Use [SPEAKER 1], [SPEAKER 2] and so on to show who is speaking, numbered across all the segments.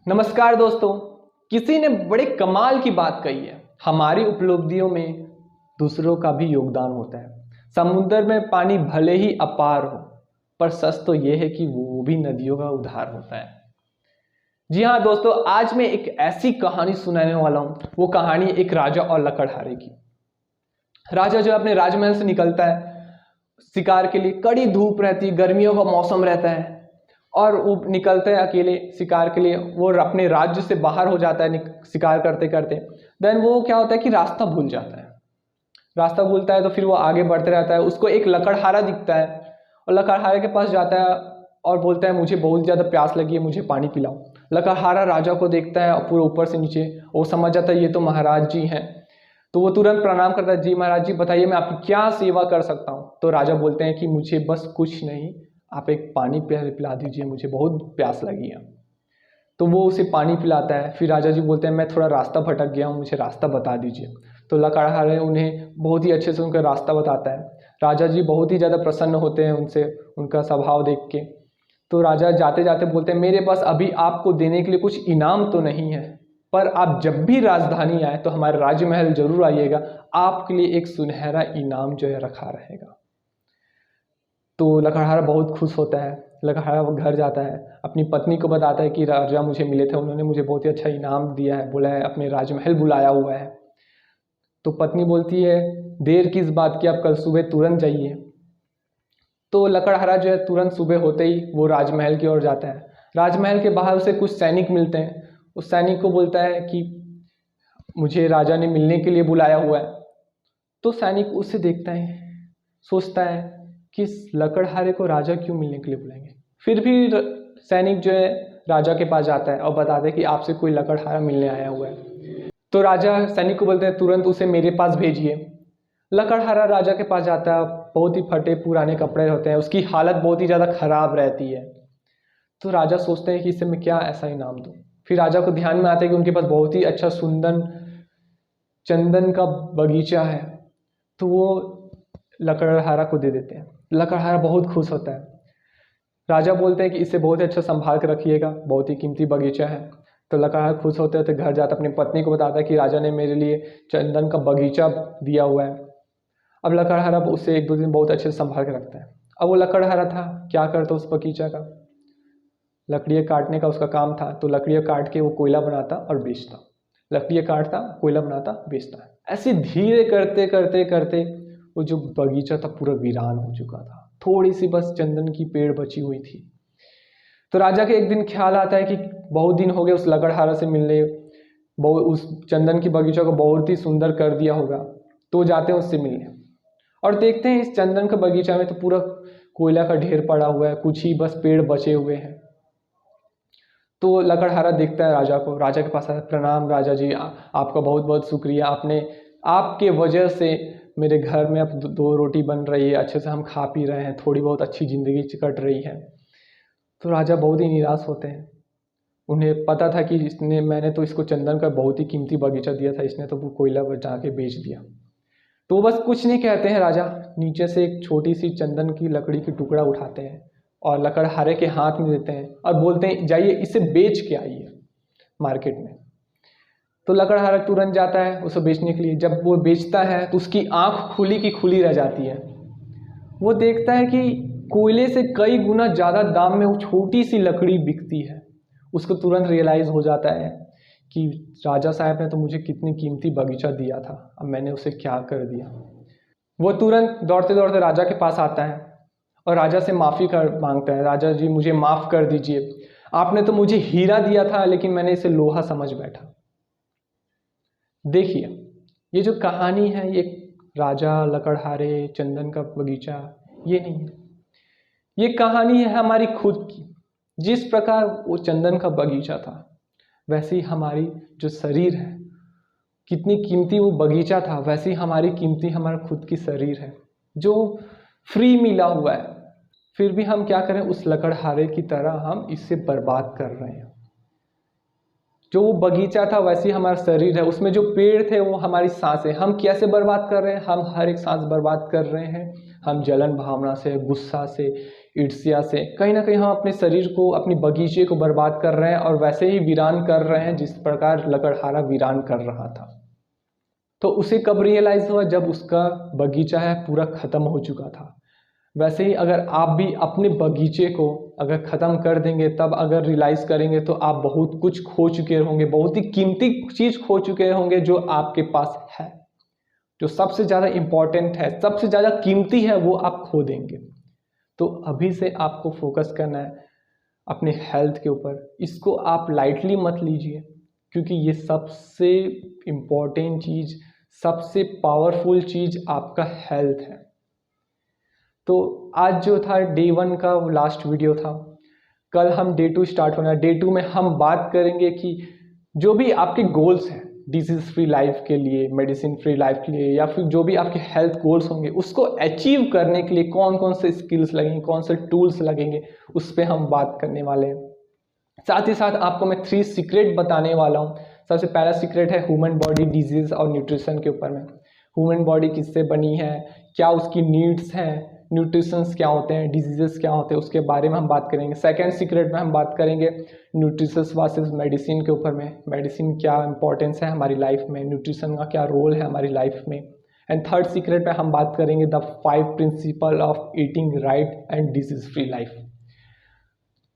[SPEAKER 1] नमस्कार दोस्तों। किसी ने बड़े कमाल की बात कही है, हमारी उपलब्धियों में दूसरों का भी योगदान होता है। समुद्र में पानी भले ही अपार हो, पर सच तो यह है कि वो भी नदियों का उद्धार होता है। जी हाँ दोस्तों, आज मैं एक ऐसी कहानी सुनाने वाला हूँ। वो कहानी एक राजा और लकड़हारे की। राजा जो अपने राजमहल से निकलता है शिकार के लिए, कड़ी धूप रहती है, गर्मियों का मौसम रहता है और वो निकलते हैं अकेले शिकार के लिए। वो अपने राज्य से बाहर हो जाता है शिकार करते करते। देन वो क्या होता है कि रास्ता भूल जाता है। रास्ता भूलता है तो फिर वो आगे बढ़ते रहता है। उसको एक लकड़हारा दिखता है और लकड़हारे के पास जाता है और बोलता है, मुझे बहुत ज़्यादा प्यास लगी है, मुझे पानी पिलाओ। लकड़हारा राजा को देखता है और पूरे ऊपर से नीचे वो समझ जाता है ये तो महाराज जी हैं। तो वो तुरंत प्रणाम करता है, जी महाराज जी बताइए मैं आपकी क्या सेवा कर सकता हूँ। तो राजा बोलते हैं कि मुझे बस कुछ नहीं, आप एक पानी पिला दीजिए, मुझे बहुत प्यास लगी है। तो वो उसे पानी पिलाता है। फिर राजा जी बोलते हैं, मैं थोड़ा रास्ता भटक गया हूँ, मुझे रास्ता बता दीजिए। तो लकड़हारे उन्हें बहुत ही अच्छे से उनका रास्ता बताता है। राजा जी बहुत ही ज़्यादा प्रसन्न होते हैं उनसे, उनका स्वभाव देख के। तो राजा जाते जाते बोलते हैं, मेरे पास अभी आपको देने के लिए कुछ इनाम तो नहीं है, पर आप जब भी राजधानी आए तो हमारे राजमहल जरूर आइएगा, आपके लिए एक सुनहरा इनाम जो है रखा रहेगा। तो लकड़हारा बहुत खुश होता है। लकड़हारा वो घर जाता है, अपनी पत्नी को बताता है कि राजा मुझे मिले थे, उन्होंने मुझे बहुत ही अच्छा इनाम दिया है, बोला है अपने राजमहल बुलाया हुआ है। तो पत्नी बोलती है, देर किस बात की, आप कल सुबह तुरंत जाइए। तो लकड़हारा जो है तुरंत सुबह होते ही वो राजमहल की ओर जाता है। राजमहल के बाहर उसे कुछ सैनिक मिलते हैं। उस सैनिक को बोलता है कि मुझे राजा ने मिलने के लिए बुलाया हुआ है। तो सैनिक उसे देखता है, सोचता है कि इस लकड़हारे को राजा क्यों मिलने के लिए बुलाएंगे। फिर भी सैनिक जो है राजा के पास जाता है और बताता है कि आपसे कोई लकड़हारा मिलने आया हुआ है। तो राजा सैनिक को बोलते हैं, तुरंत उसे मेरे पास भेजिए। लकड़हारा राजा के पास जाता है। बहुत ही फटे पुराने कपड़े होते हैं, उसकी हालत बहुत ही ज़्यादा खराब रहती है। तो राजा सोचते हैं कि इससे मैं क्या ऐसा इनाम दूँ। फिर राजा को ध्यान में आता है कि उनके पास बहुत ही अच्छा सुंदर चंदन का बगीचा है। तो वो लकड़हारा को दे देते हैं। लकड़हारा बहुत खुश होता है। राजा बोलते हैं कि इसे बहुत ही अच्छा संभाल कर रखिएगा, बहुत ही कीमती बगीचा है। तो लकड़हारा खुश होते होते घर जाता अपनी पत्नी को बताता है कि राजा ने मेरे लिए चंदन का बगीचा दिया हुआ है। अब लकड़हारा उसे एक दो दिन बहुत अच्छे से संभाल के रखता है। अब वो लकड़हारा था, क्या करता उस बगीचा का, लकड़ियाँ काटने का उसका काम था। तो लकड़ियाँ काट के वो कोयला बनाता और बेचता, लकड़ियाँ काटता कोयला बनाता बेचता। ऐसे धीरे करते करते करते वो जो बगीचा था पूरा वीरान हो चुका था। थोड़ी सी बस चंदन की पेड़ बची हुई थी। तो राजा के एक दिन ख्याल आता है कि बहुत दिन हो गए उस लकड़हारा से मिलने, बहुत उस चंदन की बगीचा को बहुत ही सुंदर कर दिया होगा। तो जाते हैं उससे मिलने और देखते हैं इस चंदन के बगीचा में तो पूरा कोयला का ढेर पड़ा हुआ है, कुछ ही बस पेड़ बचे हुए हैं। तो लकड़हारा देखता है राजा को, राजा के पास आता है, प्रणाम राजा जी, आपका बहुत बहुत शुक्रिया, आपके वजह से मेरे घर में अब दो रोटी बन रही है, अच्छे से हम खा पी रहे हैं, थोड़ी बहुत अच्छी ज़िंदगी कट रही है। तो राजा बहुत ही निराश होते हैं। उन्हें पता था कि मैंने तो इसको चंदन का बहुत ही कीमती बगीचा दिया था, इसने तो वो कोयला बचा के बेच दिया। तो वो बस कुछ नहीं कहते हैं। राजा नीचे से एक छोटी सी चंदन की लकड़ी की टुकड़ा उठाते हैं और लकड़हारे के हाथ में देते हैं और बोलते हैं, जाइए इसे बेच के आइए मार्केट में। तो लकड़हारा तुरंत जाता है उसे बेचने के लिए। जब वो बेचता है तो उसकी आंख खुली की खुली रह जाती है। वो देखता है कि कोयले से कई गुना ज़्यादा दाम में वो छोटी सी लकड़ी बिकती है। उसको तुरंत रियलाइज़ हो जाता है कि राजा साहब ने तो मुझे कितनी कीमती बगीचा दिया था, अब मैंने उसे क्या कर दिया। वो तुरंत दौड़ते दौड़ते राजा के पास आता है और राजा से माफ़ी कर मांगता है, राजा जी मुझे माफ़ कर दीजिए, आपने तो मुझे हीरा दिया था लेकिन मैंने इसे लोहा समझ बैठा। देखिए ये जो कहानी है ये राजा लकड़हारे चंदन का बगीचा ये नहीं है, ये कहानी है हमारी खुद की। जिस प्रकार वो चंदन का बगीचा था वैसे ही हमारी जो शरीर है, कितनी कीमती वो बगीचा था वैसे ही हमारी कीमती हमारा खुद की शरीर है जो फ्री मिला हुआ है। फिर भी हम क्या करें, उस लकड़हारे की तरह हम इससे बर्बाद कर रहे हैं। जो वो बगीचा था वैसे ही हमारा शरीर है, उसमें जो पेड़ थे वो हमारी सांसें। हम कैसे बर्बाद कर रहे हैं, हम हर एक सांस बर्बाद कर रहे हैं। हम जलन भावना से, गुस्सा से, ईर्ष्या से। कहीं ना कहीं हम अपने शरीर को, अपनी बगीचे को बर्बाद कर रहे हैं और वैसे ही वीरान कर रहे हैं जिस प्रकार लकड़हारा वीरान कर रहा था। तो उसे कब रियलाइज हुआ? जब उसका बगीचा है पूरा खत्म हो चुका था। वैसे ही अगर आप भी अपने बगीचे को अगर ख़त्म कर देंगे, तब अगर रियलाइज़ करेंगे तो आप बहुत कुछ खो चुके होंगे, बहुत ही कीमती चीज़ खो चुके होंगे जो आपके पास है, जो सबसे ज़्यादा इम्पॉर्टेंट है, सबसे ज़्यादा कीमती है, वो आप खो देंगे। तो अभी से आपको फोकस करना है अपने हेल्थ के ऊपर। इसको आप लाइटली मत लीजिए, क्योंकि ये सबसे इम्पॉर्टेंट चीज़, सबसे पावरफुल चीज़ आपका हेल्थ है। तो आज जो था डे 1 का वो लास्ट वीडियो था। कल हम डे 2 स्टार्ट होना है। डे 2 में हम बात करेंगे कि जो भी आपके गोल्स हैं डिजीज़ फ्री लाइफ के लिए, मेडिसिन फ्री लाइफ के लिए, या फिर जो भी आपके हेल्थ गोल्स होंगे उसको अचीव करने के लिए कौन कौन से स्किल्स लगेंगे, कौन से टूल्स लगेंगे, उस पर हम बात करने वाले हैं। साथ ही साथ आपको मैं 3 सीक्रेट बताने वाला हूँ। सबसे पहला सीक्रेट है ह्यूमन बॉडी, डिजीज़ और न्यूट्रिशन के ऊपर में। ह्यूमन बॉडी किससे बनी है, क्या उसकी नीड्स हैं, न्यूट्रिशंस क्या होते हैं, डिजीजेस क्या होते हैं, उसके बारे में हम बात करेंगे। सेकंड सीक्रेट में हम बात करेंगे न्यूट्रिशंस वर्सेस मेडिसिन के ऊपर में। मेडिसिन क्या इंपॉर्टेंस है हमारी लाइफ में, न्यूट्रिशन का क्या रोल है हमारी लाइफ में। एंड थर्ड सीक्रेट में हम बात करेंगे the 5 principle of eating right and disease free life.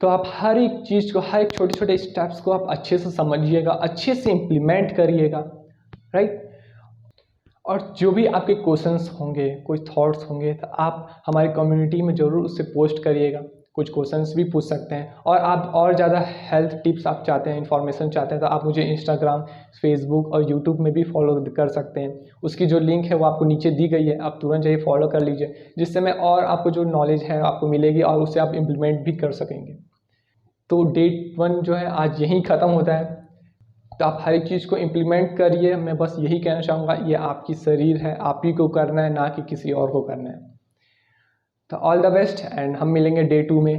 [SPEAKER 1] तो आप हर एक चीज़ को, हर एक छोटे छोटे स्टेप्स को आप अच्छे से समझिएगा, अच्छे से इम्प्लीमेंट करिएगा, राइट। और जो भी आपके क्वेश्चंस होंगे, कोई थॉट्स होंगे, तो आप हमारी कम्युनिटी में ज़रूर उससे पोस्ट करिएगा। कुछ क्वेश्चंस भी पूछ सकते हैं। और आप और ज़्यादा हेल्थ टिप्स आप चाहते हैं, इन्फॉर्मेशन चाहते हैं, तो आप मुझे इंस्टाग्राम, फेसबुक और यूट्यूब में भी फॉलो कर सकते हैं। उसकी जो लिंक है वो आपको नीचे दी गई है, आप तुरंत जाइए फॉलो कर लीजिए, जिससे मैं और आपको जो नॉलेज है आपको मिलेगी और उसे आप इम्प्लीमेंट भी कर सकेंगे। तो डे 1 जो है आज यहीं ख़त्म होता है। तो आप हर एक चीज़ को इम्प्लीमेंट करिए। मैं बस यही कहना चाहूँगा, ये आपकी शरीर है, आप ही को करना है, ना कि किसी और को करना है। तो ऑल द बेस्ट एंड हम मिलेंगे डे 2 में।